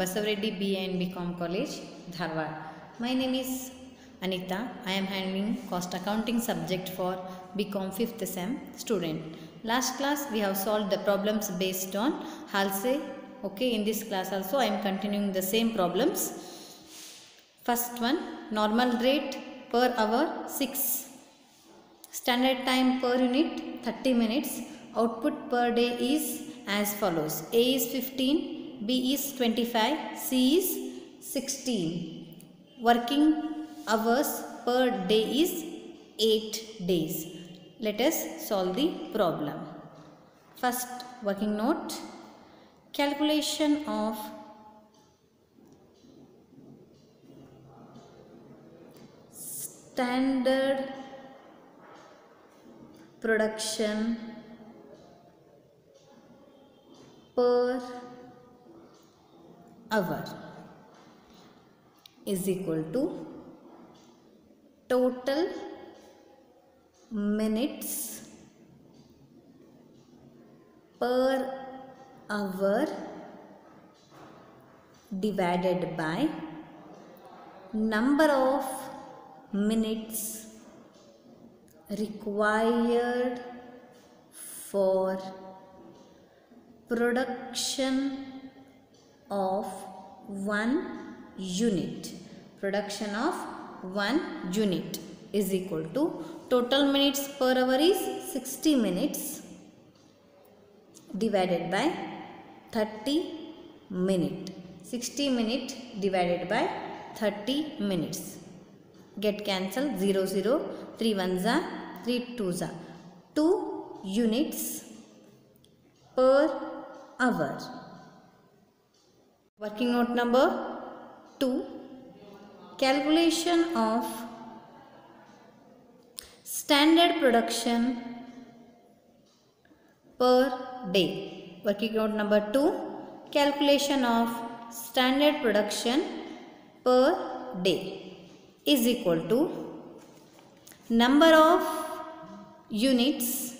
Basavareddy BA and BCom College, Dharwad. My name is Anita. I am handling cost accounting subject for BCom 5th SEM student. Last class we have solved the problems based on Halsey. Okay, in this class also I am continuing the same problems. First one, normal rate per hour 6. Standard time per unit 30 minutes. Output per day is as follows. A is 15, B is 25, C is 16. Working hours per day is 8 days. Let us solve the problem. First working note. Calculation of standard production per hour is equal to total minutes per hour divided by number of minutes required for production of 1 unit. Production of 1 unit is equal to total minutes per hour is 60 minutes divided by 30 minute. 60 minute divided by 30 minutes. Get cancelled. 0 0, 3 1s are 3 2s are 2 units per hour. Working note number 2. Calculation of standard production per day. Working note number 2. Calculation of standard production per day is equal to number of units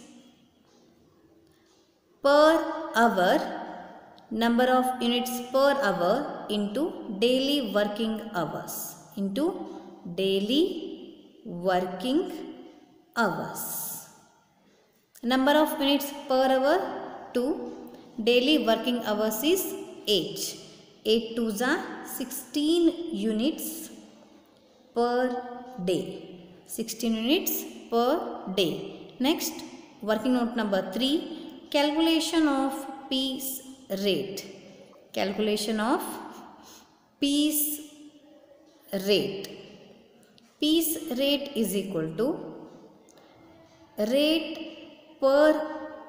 per hour, number of units per hour into daily working hours, into daily working hours. Number of units per hour 2, daily working hours is 8. 8 2s are 16 units per day. 16 units per day. Next, working note number 3. Calculation of piece rate. Calculation of piece rate. Piece rate is equal to rate per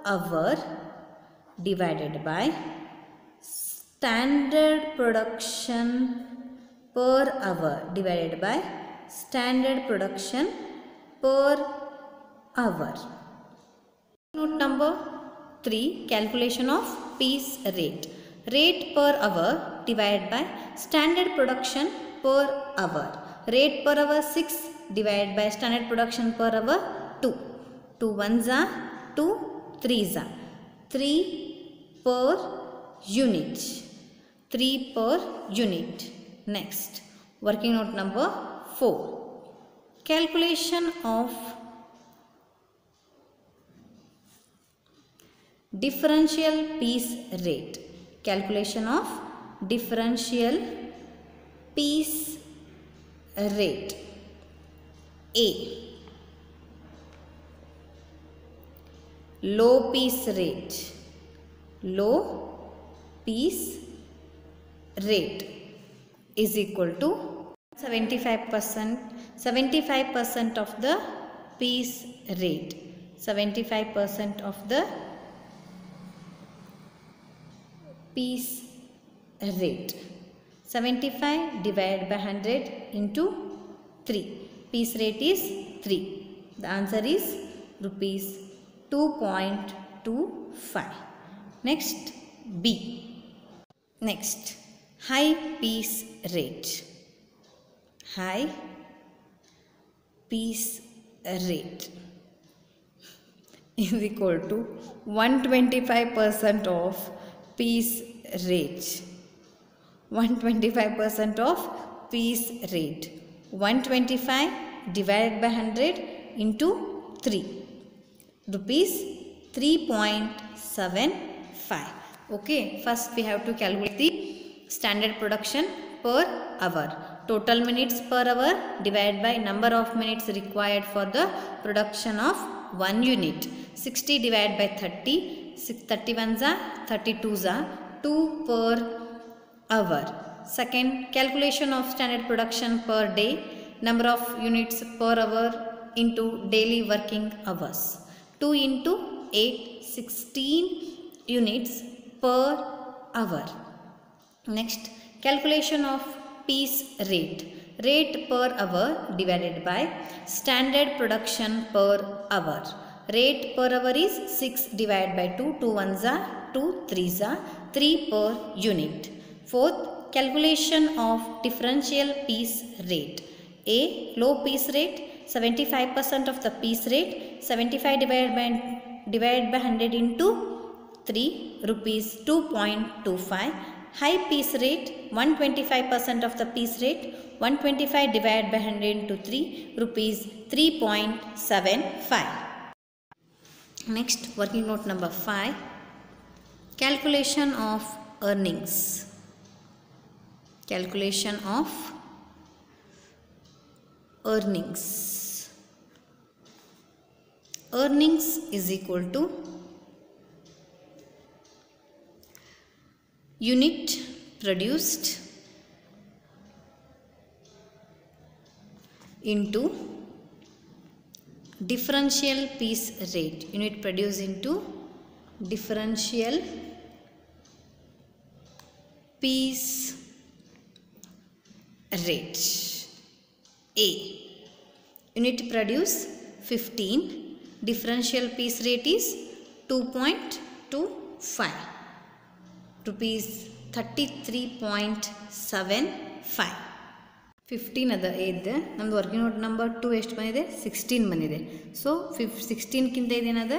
hour divided by standard production per hour divided by standard production per hour. Note number 3. Calculation of piece rate. Rate per hour divided by standard production per hour. Rate per hour 6 divided by standard production per hour 2. 2 1s are 2 3s are 3 per unit. 3 per unit. Next, working note number 4. Calculation of differential piece rate. Calculation of differential piece rate. A. Low piece rate. Low piece rate is equal to 75% of the piece rate. 75% of the piece rate. 75 divided by 100 into 3. Piece rate is 3. The answer is rupees 2.25. Next, B. Next, high piece rate. High piece rate is equal to 125% of piece rate. 125% of piece rate. 125 divided by 100 into 3. Rupees 3.75. Okay, first we have to calculate the standard production per hour. Total minutes per hour divided by number of minutes required for the production of 1 unit. 60 divided by 30. 31s are 32s are 2 per hour. Second, calculation of standard production per day. Number of units per hour into daily working hours. 2 into 8, 16 units per hour. Next, calculation of piece rate. Rate per hour divided by standard production per hour. Rate per hour is 6 divided by 2. 2 ones are 2, 3s are 3 per unit. Fourth, calculation of differential piece rate. A, low piece rate, 75% of the piece rate, 75 divided by 100 into 3, rupees 2.25. High piece rate, 125% of the piece rate, 125 divided by 100 into 3, rupees 3.75. Next, working note number 5, calculation of earnings. Calculation of earnings. Earnings is equal to unit produced into differential piece rate. Unit produced into differential piece rate. A, unit produce 15, differential piece rate is 2.25, rupees 33.75. 15 ಅದ ಇದೆ ನಮ್ಮದು working note number 2 ಎಷ್ಟು ಬಂದಿದೆ 16 ಬಂದಿದೆ. So 16 ಕಿಂತ ಇದೇನದ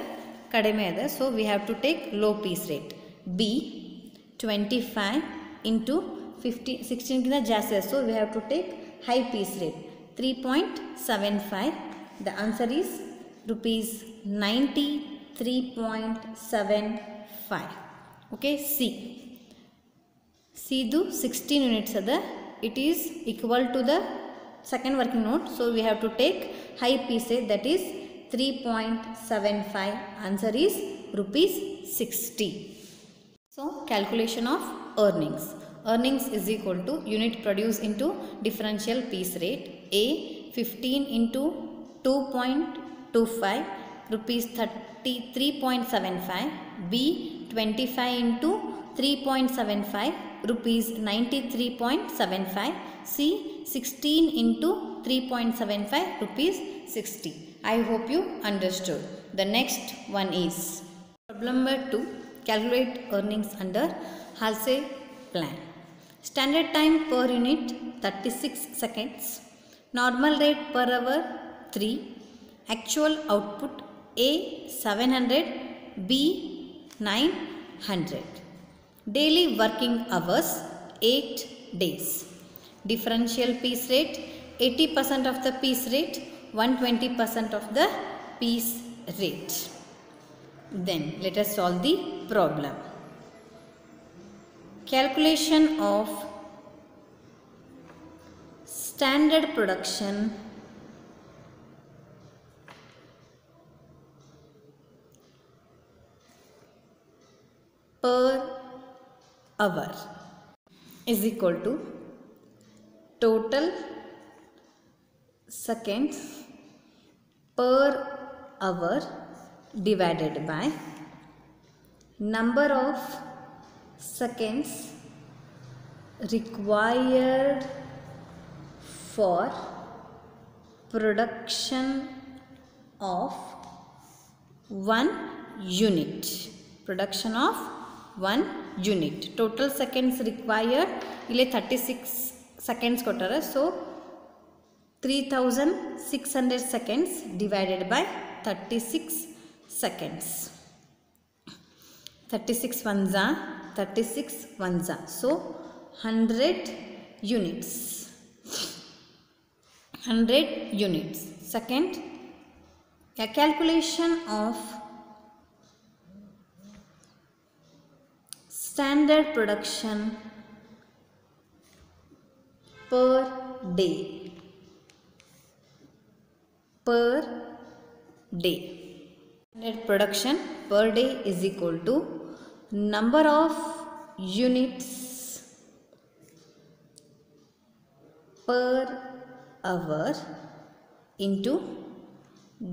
ಕಡಿಮೆ ಅದ. So we have to take low piece rate. B 25 into 15 16 ಕಿಂತ ಜಾಸ್ತಿ ಅದ. So we have to take high piece rate 3.75. The answer is rupees 93.75. okay. C ಇದು 16 units ಅದ. it is equal to the second working note. So we have to take high piece rate, that is 3.75. answer is rupees 60. So calculation of earnings. Earnings is equal to unit produced into differential piece rate. A 15 into 2.25, rupees 33.75. B 25 into 3.75, rupees 93.75. C 16 into 3.75, rupees 60. I hope you understood. The next one is problem number 2. Calculate earnings under Halsey plan. Standard time per unit 36 seconds. Normal rate per hour 3. Actual output A 700, B 900. Daily working hours 8 days. Differential piece rate 80% of the piece rate, 120% of the piece rate. Then let us solve the problem. Calculation of standard production per hour is equal to total seconds per hour divided by number of seconds required for production of 1 unit. Production of 1 unit. Total seconds required ಇಲ್ಲಿ 36 seconds ಕೊಟ್ಟಾರೆ. So 3600 seconds divided by 36 seconds. 36 ones are 36 ones are. So 100 units. 100 units. Second, a calculation of standard production per day. Per day. Standard production per day is equal to number of units per hour into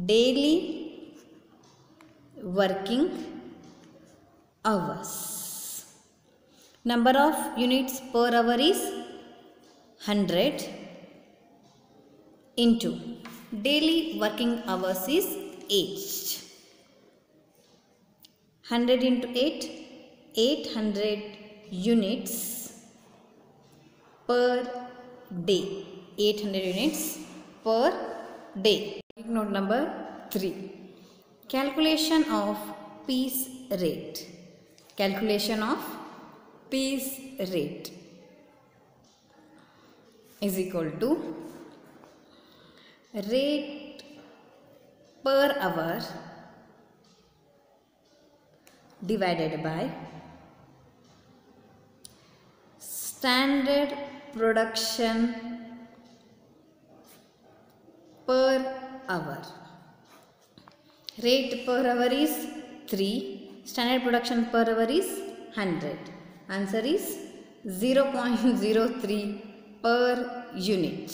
daily working hours. Number of units per hour is 100 into daily working hours is 8. 100 into 8, 800 units per day. 800 units per day. Note number 3. Calculation of piece rate. Calculation of piece rate is equal to rate per hour divided by standard production per hour. Rate per hour is 3. Standard production per hour is 100. Answer is 0.03 per unit.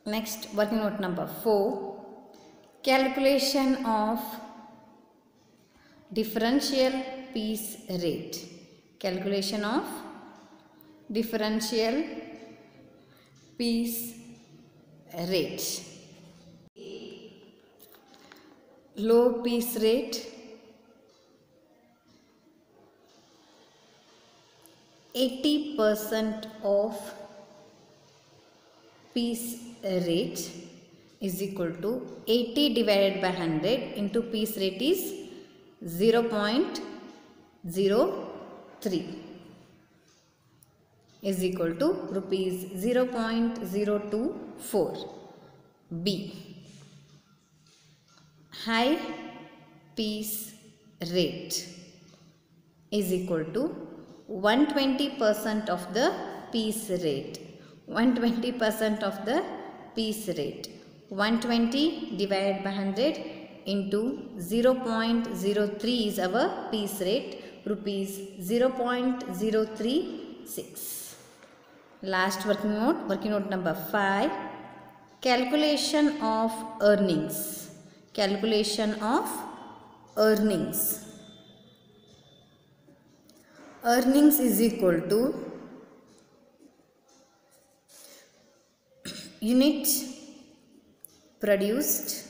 Next, working note number 4. Calculation of differential piece rate. Calculation of differential piece rate. Low piece rate, 80% of piece rate is equal to 80 divided by 100 into piece rate is 0.03 is equal to rupees 0.024. B. High piece rate is equal to 120% of the piece rate. 120% of the piece rate. 120 divided by 100 into 0.03 is our piece rate, rupees 0.036. Last working note number 5. Calculation of earnings. Calculation of earnings. Earnings is equal to unit produced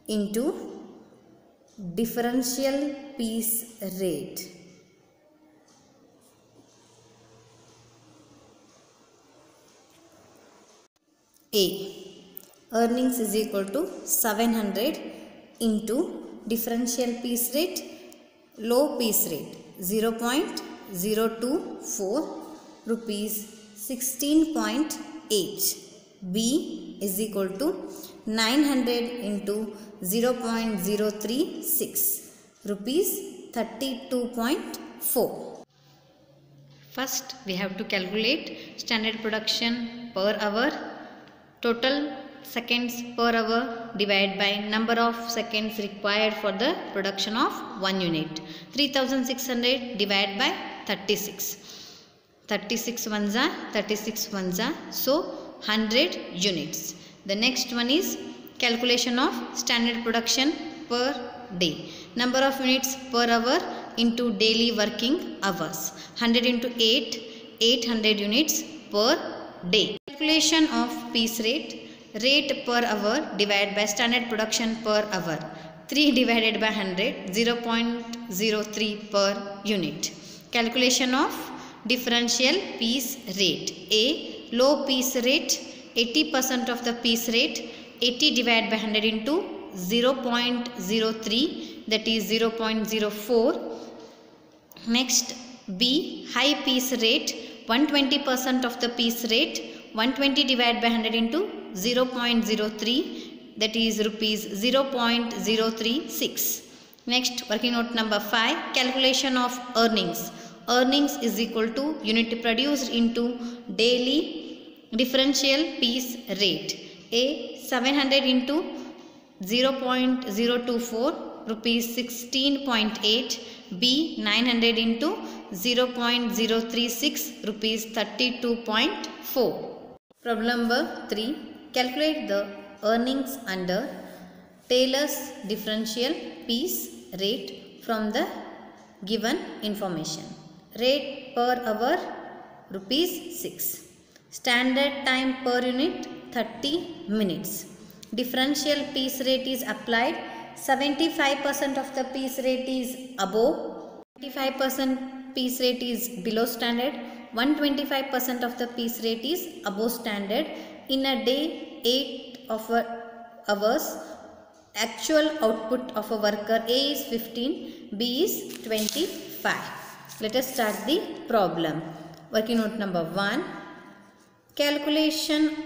into differential piece rate. A. Earnings is equal to 700 into differential piece rate, low piece rate 0.024 rupees 16.8. B is equal to 900 into 0.036 rupees 32.4. First we have to calculate standard production per hour, total seconds per hour divided by number of seconds required for the production of 1 unit. 3600 divided by 36. 36 ones are 36 ones are, so 100 units. The next one is calculation of standard production per day. Number of units per hour into daily working hours. 100 into 8, 800 units per day. Calculation of piece rate. Rate per hour divided by standard production per hour. 3 divided by 100, 0.03 per unit. Calculation of differential piece rate. A. Low piece rate, 80% of the piece rate, 80 divided by 100 into 0.03, that is 0.04. Next, B. High piece rate, 120% of the piece rate, 120 divided by 100 into 0.03, that is rupees 0.036. Next, working note number 5, calculation of earnings. Earnings is equal to unit produced into daily differential piece rate. A. 700 into 0.024, rupees 16.8. B. 900 into 0.036, rupees 32.4. Problem number 3. Calculate the earnings under Taylor's differential piece rate from the given information. Rate per hour rupees 6. Standard time per unit 30 minutes. Differential piece rate is applied. 75% of the piece rate is above, 25% piece rate is below standard, 125% of the piece rate is above standard. In a day, 8 hours, actual output of a worker A is 15, B is 25. Let us start the problem. Working note number 1. Calculation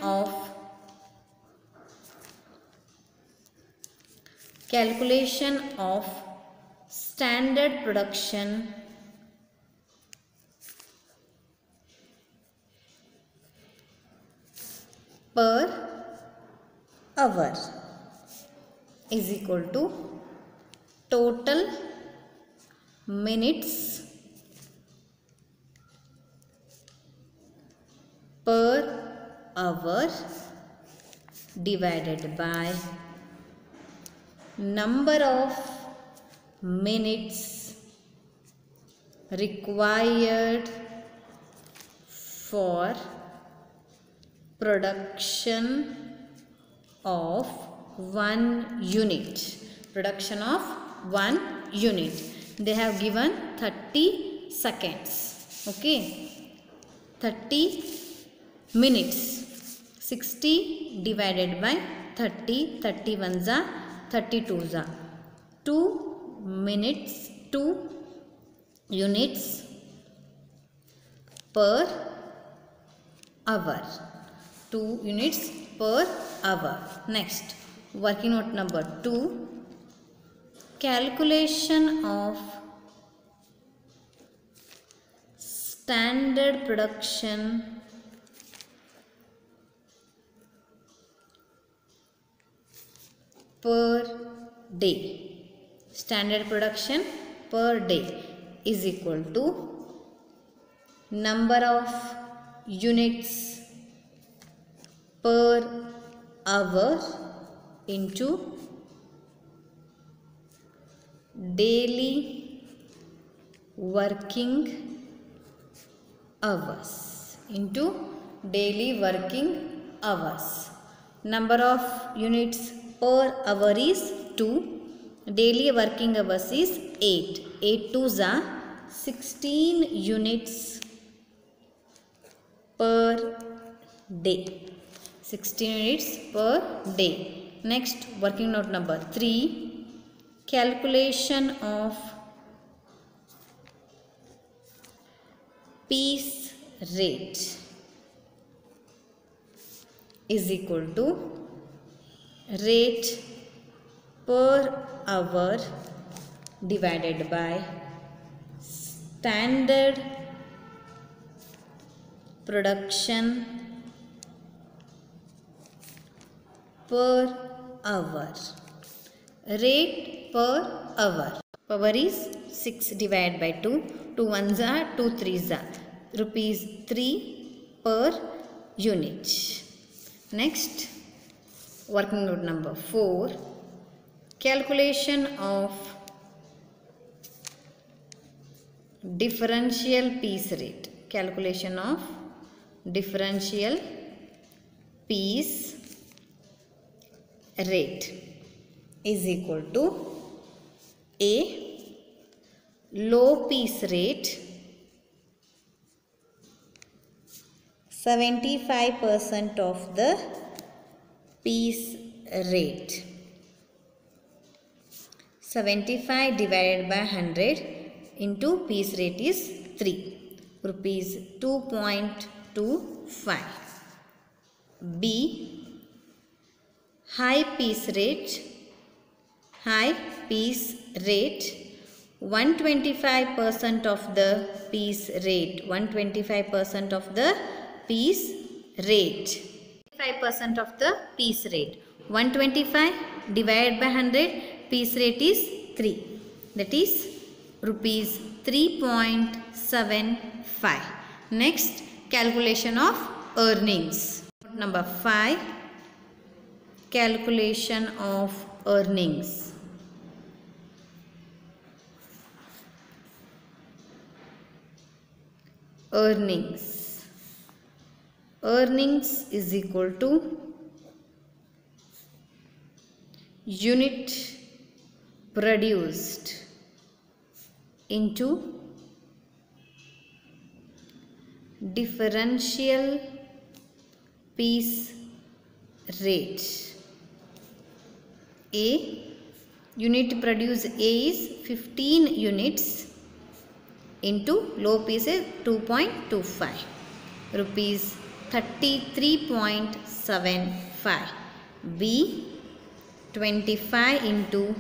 of standard production per hour is equal to total minutes per hour divided by number of minutes required for production of 1 unit. Production of 1 unit. They have given 30 seconds. Okay. 30 minutes. 60 divided by 30. 31s are 32s are 2 minutes, 2 units per hour. 2 units per hour. Next, working note number 2. Calculation of standard production per day. Standard production per day is equal to number of units per hour into daily working hours Number of units per hour is 2. Daily working hours is 8. 8 twos are 16 units per day. 16 units per day. Next, working note number 3. Calculation of piece rate is equal to rate per hour divided by standard production per hour. Rate per hour. Power is 6 divided by 2. 2 ones are 2 threes are rupees 3 per unit. Next, working note number 4. Calculation of differential piece rate. Calculation of differential piece rate is equal to A. Low piece rate 75% of the piece rate. 75 divided by 100 into piece rate is 3. Rupees 2.25. B. High piece rate 125% of the piece rate. 125% of the piece rate. 5% of the piece rate. 125 divided by 100, piece rate is 3. That is rupees 3.75. Next, calculation of earnings. Number 5. Calculation of earnings. Earnings is equal to unit produced into differential piece rate. A unit produced A is 15 units into low piece is 2.25, rupees 33.75. B 25 into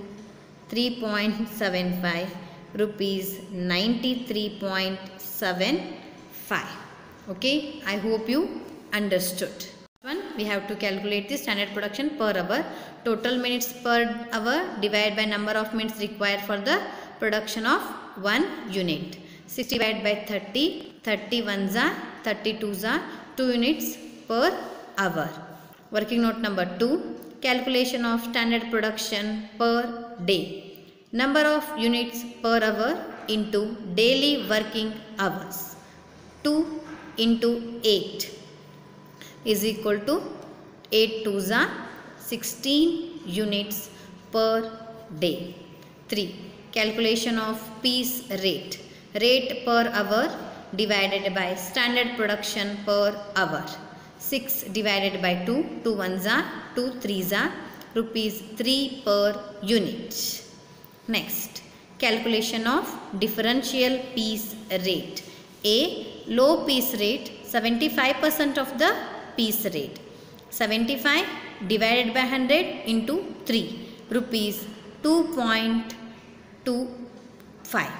3.75, rupees 93.75. Okay, I hope you understood. One, we have to calculate the standard production per hour. Total minutes per hour divided by number of minutes required for the production of 1 unit. 60 divided by 30, 31s are 32s are 2 units per hour. Working note number 2, calculation of standard production per day. Number of units per hour into daily working hours. 2 into 8 is equal to 8 2s are 16 units per day. 3. Calculation of piece rate. Rate per hour divided by standard production per hour. 6 divided by 2, 2 1s are 2 3s are rupees 3 per unit. Next, calculation of differential piece rate. A. Low piece rate 75% of the piece rate. 75 divided by 100 into 3, rupees 2.25.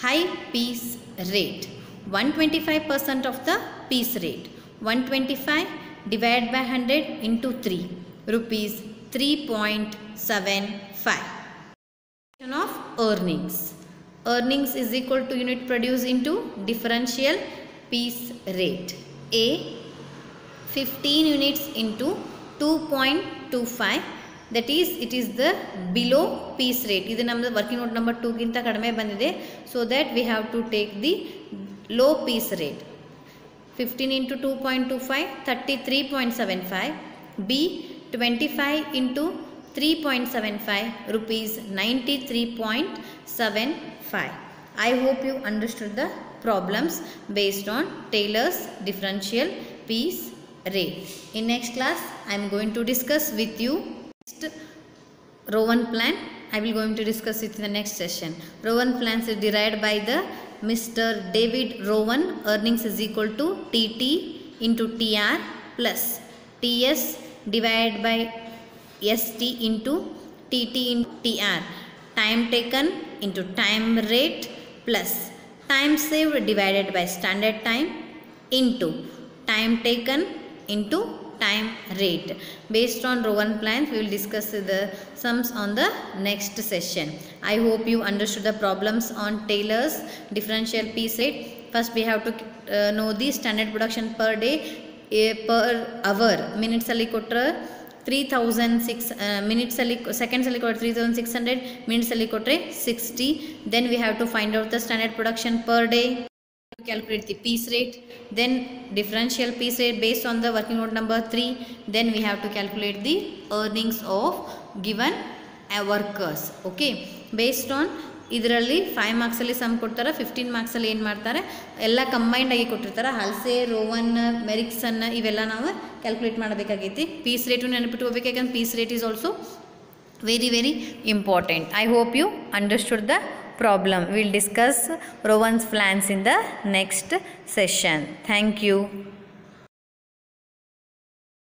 High piece rate 125% of the piece rate. 125 divided by 100 into 3, rupees 3.75. Of earnings. Earnings is equal to unit produced into differential piece rate. A 15 units into 2.25, that is it is the below piece rate. This is working note number 2 ginta kadame bandide, so that we have to take the low piece rate. 15 into 2.25 33.75. B 25 into 3.75, rupees 93.75. I hope you understood the problems based on Taylor's differential piece rate. In next class I am going to discuss with you Rowan plan. I will going to discuss it in the next session. Rowan plans is derived by the Mr. David Rowan. Earnings is equal to TT into TR plus TS divided by ST into TT into TR. Time taken into time rate plus time saved divided by standard time into time taken into time rate. Based on Rowan plans, we will discuss the sums on the next session. I hope you understood the problems on Taylor's differential piece rate. First we have to know the standard production per day, per hour. Minutes ali kotra 3006 minutes ali, seconds ali kotra 3600, minutes ali kotra 60. Then we have to find out the standard production per day. Calculate the piece rate, then differential piece rate based on the working note number 3. Then we have to calculate the earnings of given workers. Okay, based on ಇದರಲ್ಲಿ 5 marks ಅಲ್ಲಿ some ಕೊಡ್ತಾರೆ, 15 marks ಅಲ್ಲಿ ಏನು ಮಾಡ್ತಾರೆ ಎಲ್ಲ combined ಆಗಿ ಕೊಟ್ಟಿರ್ತಾರೆ. Halse, Rowan, Merrickson ಇವೆಲ್ಲ ನಾವು ಕ್ಯಾಲ್ಕುಲೇಟ್ ಮಾಡಬೇಕಾಗೈತಿ. ಪೀಸ್ ರೇಟು ನೆನಪಿಟ್ಕೋಬೇಕು, ಯಾಕಂದ್ರೆ piece rate is also very important. I hope you understood the problem. We will discuss Rowan's plans in the next session. Thank you.